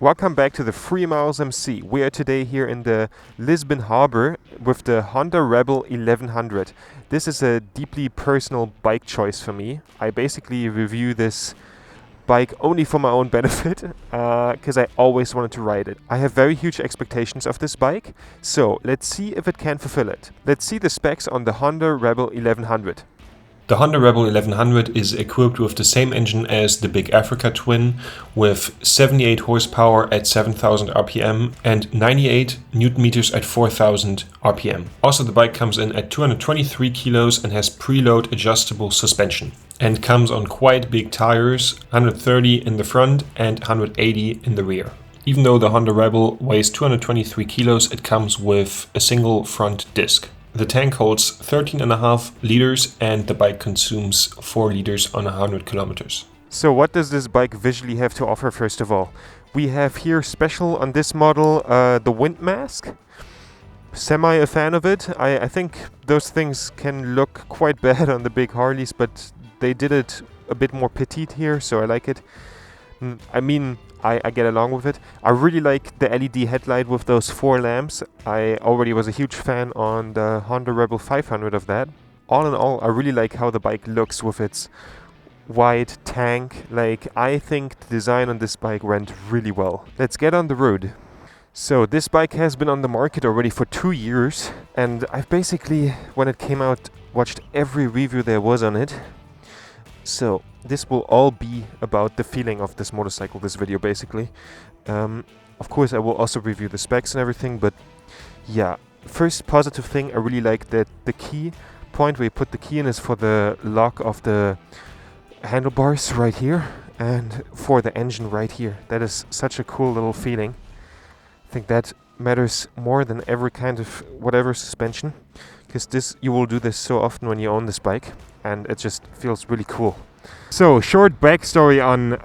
Welcome back to the 3 Miles MC. We are today here in the Lisbon Harbor with the Honda Rebel 1100. This is a deeply personal bike choice for me. I basically review this bike only for my own benefit because I always wanted to ride it. I have very huge expectations of this bike, so let's see if it can fulfill it. Let's see the specs on the Honda Rebel 1100. The Honda Rebel 1100 is equipped with the same engine as the Big Africa Twin, with 78 horsepower at 7,000 RPM and 98 Newton meters at 4,000 RPM. Also, the bike comes in at 223 kilos and has preload adjustable suspension, and comes on quite big tires, 130 in the front and 180 in the rear. Even though the Honda Rebel weighs 223 kilos, it comes with a single front disc. The tank holds 13.5 liters and the bike consumes 4 liters on 100 kilometers. So what does this bike visually have to offer first of all? We have here special on this model the wind mask. Semi a fan of it. I think those things can look quite bad on the big Harleys, but they did it a bit more petite here, so I like it. I get along with it. I really like the LED headlight with those 4 lamps. I already was a huge fan on the Honda Rebel 500 of that. All in all, I really like how the bike looks with its wide tank. I think the design on this bike went really well. Let's get on the road. So this bike has been on the market already for 2 years, and I've basically, when it came out, watched every review there was on it. So this will all be about the feeling of this motorcycle, this video basically. Of course I will also review the specs and everything, but yeah, first positive thing, I really like that the key point where you put the key in is for the lock of the handlebars right here and for the engine right here. That is such a cool little feeling. I think that matters more than every kind of whatever suspension, because you will do this so often when you own this bike, and it just feels really cool. So, short backstory on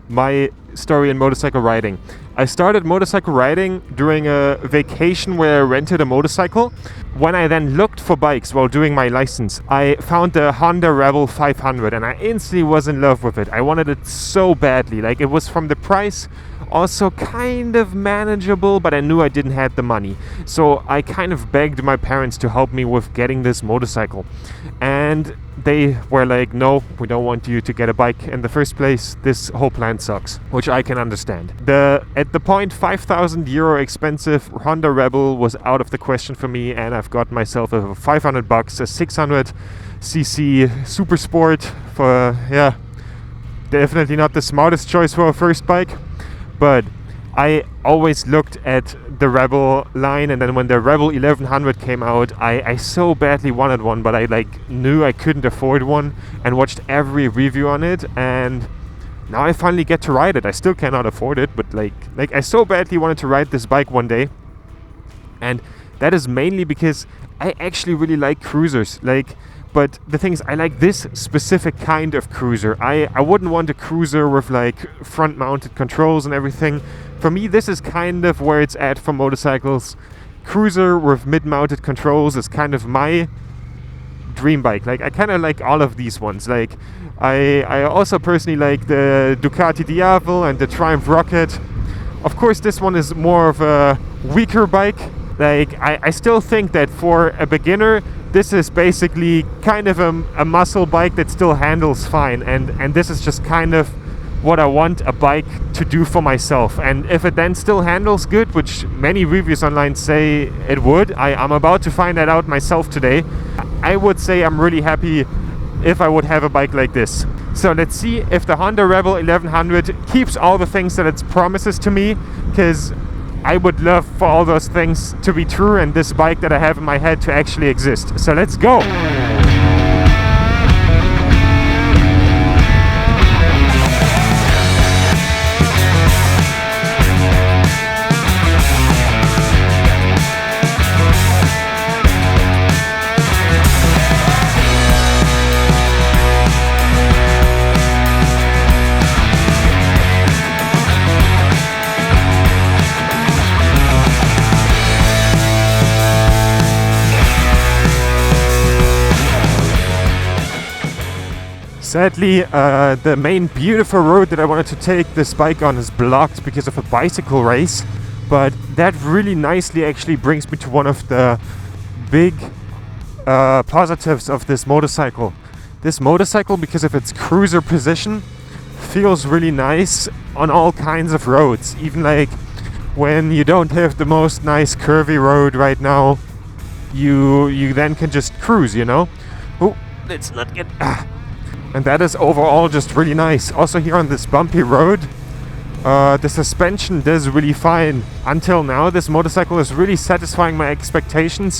my story in motorcycle riding. I started motorcycle riding during a vacation where I rented a motorcycle. When I then looked for bikes while doing my license, I found the Honda Rebel 500 and I instantly was in love with it. I wanted it so badly. It was from the price also kind of manageable, but I knew I didn't have the money. So I kind of begged my parents to help me with getting this motorcycle. And they were like, no, we don't want you to get a bike in the first place. This whole plan sucks, which I can understand. At the point, 5,000 euro expensive Honda Rebel was out of the question for me, and I've got myself a 500 bucks, a 600 cc Super Sport for, definitely not the smartest choice for a first bike. But I always looked at the Rebel line, and then when the Rebel 1100 came out, I so badly wanted one, but I knew I couldn't afford one, and watched every review on it, and now I finally get to ride it. I still cannot afford it, but I so badly wanted to ride this bike one day, and that is mainly because I actually really like cruisers. But the thing is, I like this specific kind of cruiser. I wouldn't want a cruiser with front-mounted controls and everything. For me, this is kind of where it's at for motorcycles. Cruiser with mid-mounted controls is kind of my dream bike. I kind of like all of these ones. I also personally like the Ducati Diavel and the Triumph Rocket. Of course, this one is more of a weaker bike. I still think that for a beginner, this is basically kind of a muscle bike that still handles fine, and this is just kind of what I want a bike to do for myself. And if it then still handles good, which many reviews online say it would, I'm about to find that out myself today. I would say I'm really happy if I would have a bike like this. So let's see if the Honda Rebel 1100 keeps all the things that it promises to me, because I would love for all those things to be true and this bike that I have in my head to actually exist. So let's go! Sadly, the main beautiful road that I wanted to take this bike on is blocked because of a bicycle race, but that really nicely actually brings me to one of the big positives of this motorcycle. This motorcycle, because of its cruiser position, feels really nice on all kinds of roads. Even like when you don't have the most nice curvy road right now, you then can just cruise, you know? Oh, let's not get... And that is overall just really nice. Also here on this bumpy road, the suspension does really fine. Until now, this motorcycle is really satisfying my expectations.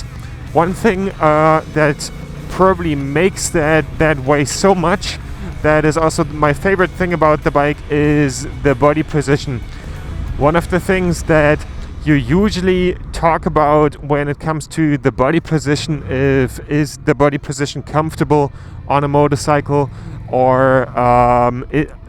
One thing that probably makes that weigh so much, that is also my favorite thing about the bike, is the body position. One of the things that you usually talk about when it comes to the body position is the body position comfortable on a motorcycle, or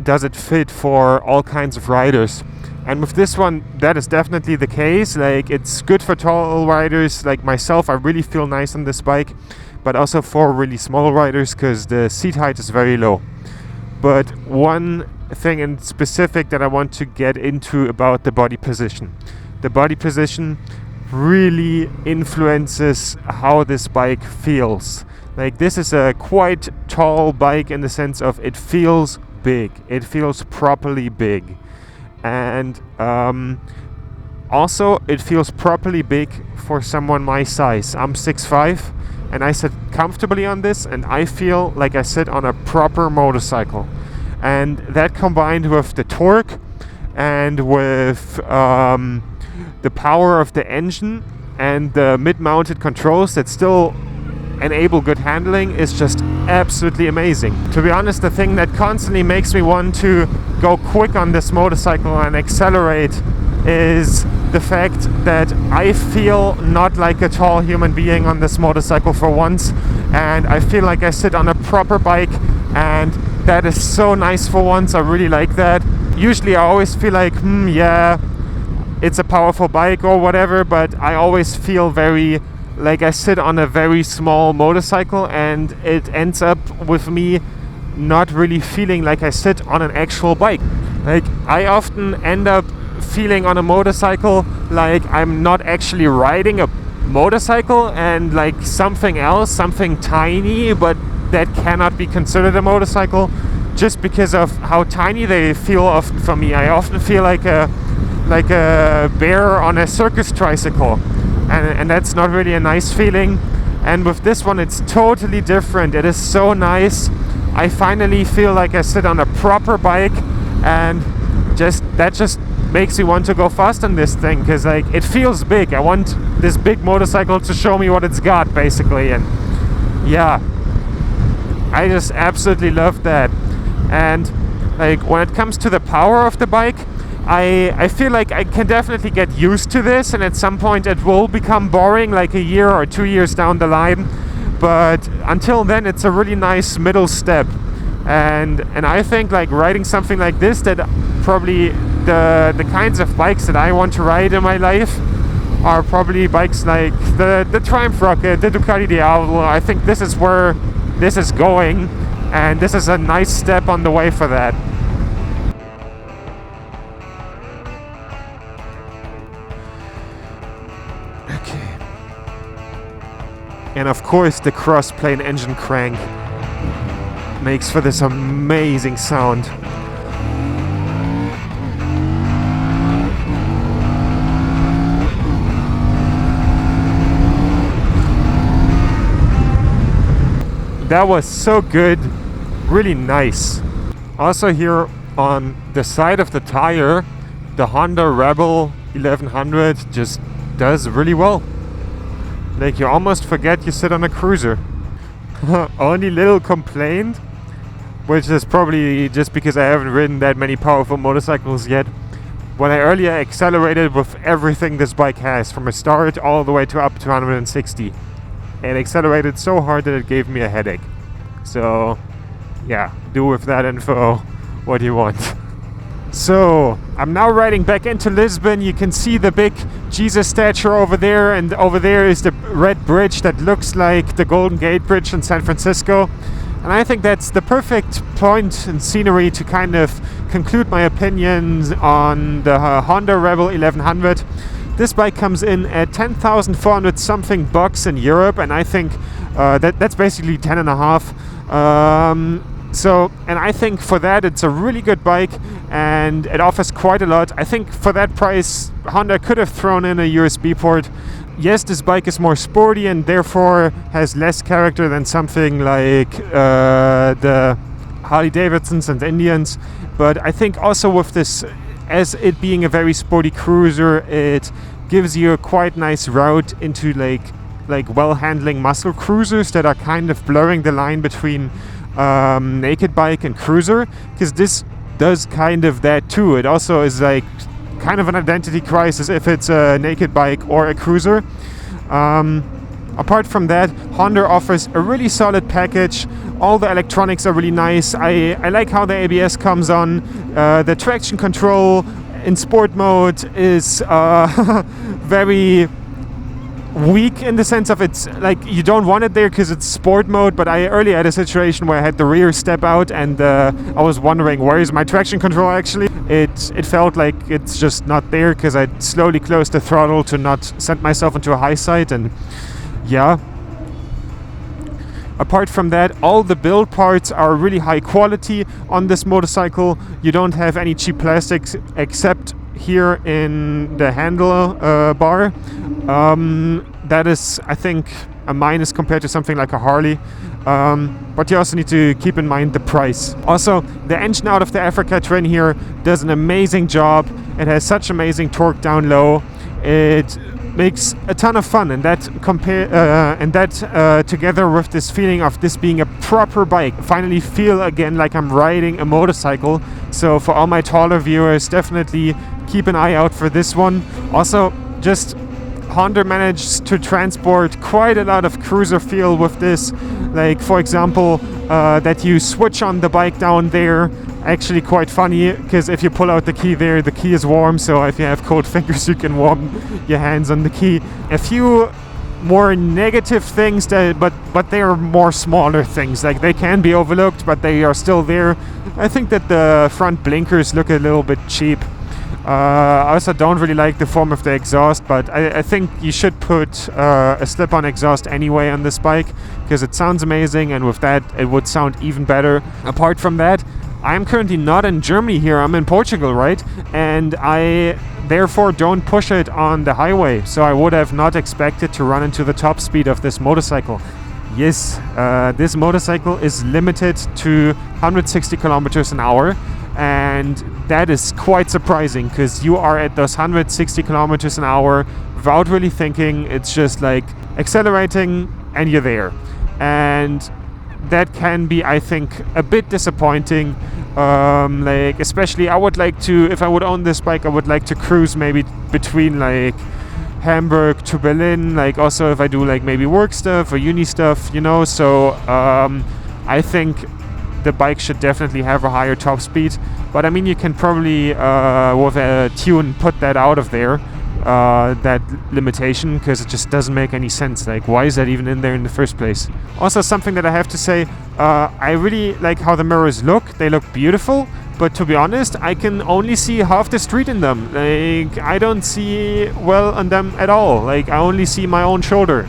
does it fit for all kinds of riders? And with this one, that is definitely the case. Like, it's good for tall riders like myself. I really feel nice on this bike, but also for really small riders because the seat height is very low. But one thing in specific that I want to get into about the body position. The body position really influences how this bike feels. Like, this is a quite tall bike in the sense of it feels big. It feels properly big. And also it feels properly big for someone my size. I'm 6'5", and I sit comfortably on this, and I feel like I sit on a proper motorcycle. And that, combined with the torque and with the power of the engine and the mid-mounted controls that still enable good handling, is just absolutely amazing. To be honest, the thing that constantly makes me want to go quick on this motorcycle and accelerate is the fact that I feel not like a tall human being on this motorcycle for once, and I feel like I sit on a proper bike, and that is so nice for once. I really like that. Usually I always feel like, yeah, it's a powerful bike or whatever, but I always feel very like I sit on a very small motorcycle, and it ends up with me not really feeling like I sit on an actual bike. Like, I often end up feeling on a motorcycle like I'm not actually riding a motorcycle, and like something else, something tiny, but that cannot be considered a motorcycle, just because of how tiny they feel for me. I often feel like a bear on a circus tricycle, and that's not really a nice feeling. And with this one, it's totally different. It is so nice. I finally feel like I sit on a proper bike, and that just makes me want to go fast on this thing, because like, it feels big. I want this big motorcycle to show me what it's got, basically. And yeah, I just absolutely love that. And like, when it comes to the power of the bike, I feel like I can definitely get used to this, and at some point it will become boring, like a year or 2 years down the line. But until then, it's a really nice middle step. And I think like riding something like this, that probably the kinds of bikes that I want to ride in my life are probably bikes like the Triumph Rocket, the Ducati Diavolo. I think this is where this is going, and this is a nice step on the way for that. Okay. And of course, the cross-plane engine crank makes for this amazing sound. That was so good, really nice. Also here on the side of the tire, the Honda Rebel 1100 just does really well. Like, you almost forget you sit on a cruiser. Only little complaint, which is probably just because I haven't ridden that many powerful motorcycles yet. When I earlier accelerated with everything this bike has, from a start all the way to up to 160, it accelerated so hard that it gave me a headache. So yeah, do with that info what you want. So I'm now riding back into Lisbon. You can see the big Jesus statue over there, and over there is the red bridge that looks like the Golden Gate Bridge in San Francisco. And I think that's the perfect point and scenery to kind of conclude my opinions on the Honda Rebel 1100. This bike comes in at 10,400 something bucks in Europe, and I think that's basically 10 and a half. And I think for that it's a really good bike, and it offers quite a lot. I think for that price, Honda could have thrown in a USB port. Yes, this bike is more sporty and therefore has less character than something like the Harley Davidsons and Indians, but I think also with this, as it being a very sporty cruiser, it gives you a quite nice route into like well-handling muscle cruisers that are kind of blurring the line between naked bike and cruiser, because this does kind of that too. It also is like kind of an identity crisis if it's a naked bike or a cruiser. Apart from that, Honda offers a really solid package. All the electronics are really nice. I like how the ABS comes on. The traction control in sport mode is very weak in the sense of it's like you don't want it there because it's sport mode, but I earlier had a situation where I had the rear step out and I was wondering where is my traction control actually. It felt like it's just not there because I slowly closed the throttle to not send myself into a high side, and yeah. Apart from that, all the build parts are really high quality on this motorcycle. You don't have any cheap plastics except here in the handle bar. That is, I think, a minus compared to something like a Harley. But you also need to keep in mind the price. Also, the engine out of the Africa Twin here does an amazing job. It has such amazing torque down low. It makes a ton of fun, and that together with this feeling of this being a proper bike, finally feel again like I'm riding a motorcycle. So for all my taller viewers, definitely keep an eye out for this one. Also, just Honda managed to transport quite a lot of cruiser feel with this. Like, for example, that you switch on the bike down there. Actually quite funny, because if you pull out the key there, the key is warm, so if you have cold fingers you can warm your hands on the key. A few more negative things, but they are more smaller things. Like, they can be overlooked, but they are still there. I think that the front blinkers look a little bit cheap. I also don't really like the form of the exhaust, but I think you should put a slip-on exhaust anyway on this bike, because it sounds amazing, and with that it would sound even better. Apart from that, I'm currently not in Germany here, I'm in Portugal, right? And I therefore don't push it on the highway, so I would have not expected to run into the top speed of this motorcycle. Yes, this motorcycle is limited to 160 kilometers an hour, and that is quite surprising, because you are at those 160 kilometers an hour without really thinking. It's just like accelerating and you're there, and that can be, I think, a bit disappointing. Like, especially I would like to, if I would own this bike, I would like to cruise maybe between like Hamburg to Berlin, like also if I do like maybe work stuff or uni stuff, you know. So I think the bike should definitely have a higher top speed, but I mean, you can probably with a tune put that out of there, that limitation, because it just doesn't make any sense. Like, why is that even in there in the first place? Also, something that I have to say, I really like how the mirrors look. They look beautiful, but to be honest, I can only see half the street in them. Like, I don't see well on them at all. Like, I only see my own shoulder,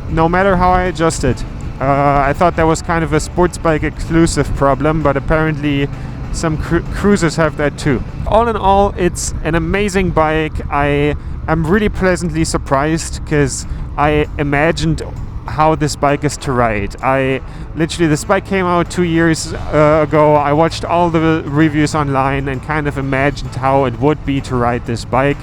no matter how I adjust it. I thought that was kind of a sports bike exclusive problem, but apparently some cruisers have that too. All in all, it's an amazing bike. I am really pleasantly surprised, because I imagined how this bike is to ride. This bike came out 2 years ago. I watched all the reviews online and kind of imagined how it would be to ride this bike,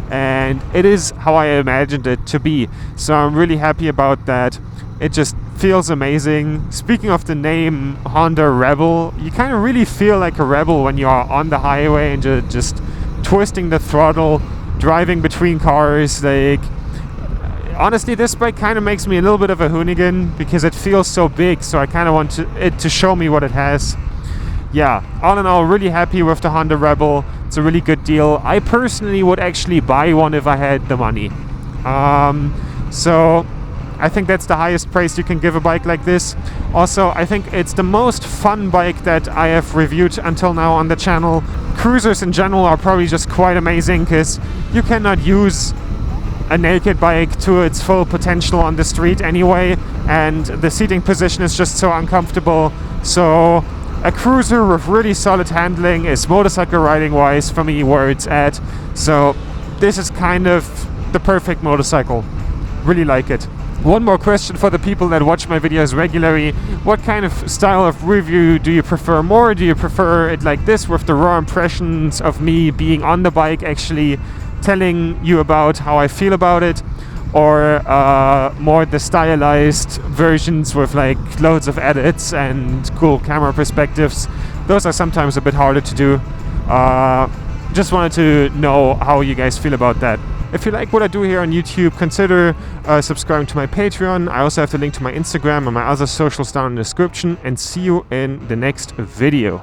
and it is how I imagined it to be. So I'm really happy about that. It just feels amazing. Speaking of the name Honda Rebel, you kind of really feel like a rebel when you're on the highway and you're just twisting the throttle, driving between cars. Like, honestly, this bike kind of makes me a little bit of a hoonigan because it feels so big, so I kind of want it to show me what it has. Yeah, all in all, really happy with the Honda Rebel. It's a really good deal. I personally would actually buy one if I had the money. So I think that's the highest praise you can give a bike like this. Also, I think it's the most fun bike that I have reviewed until now on the channel. Cruisers in general are probably just quite amazing because you cannot use a naked bike to its full potential on the street anyway, and the seating position is just so uncomfortable. So a cruiser with really solid handling is motorcycle riding wise for me where it's at. So this is kind of the perfect motorcycle. Really like it. One more question for the people that watch my videos regularly. What kind of style of review do you prefer more? Do you prefer it like this with the raw impressions of me being on the bike, actually telling you about how I feel about it? Or more the stylized versions with like loads of edits and cool camera perspectives? Those are sometimes a bit harder to do. Just wanted to know how you guys feel about that. If you like what I do here on YouTube, consider subscribing to my Patreon. I also have the link to my Instagram and my other socials down in the description, and see you in the next video.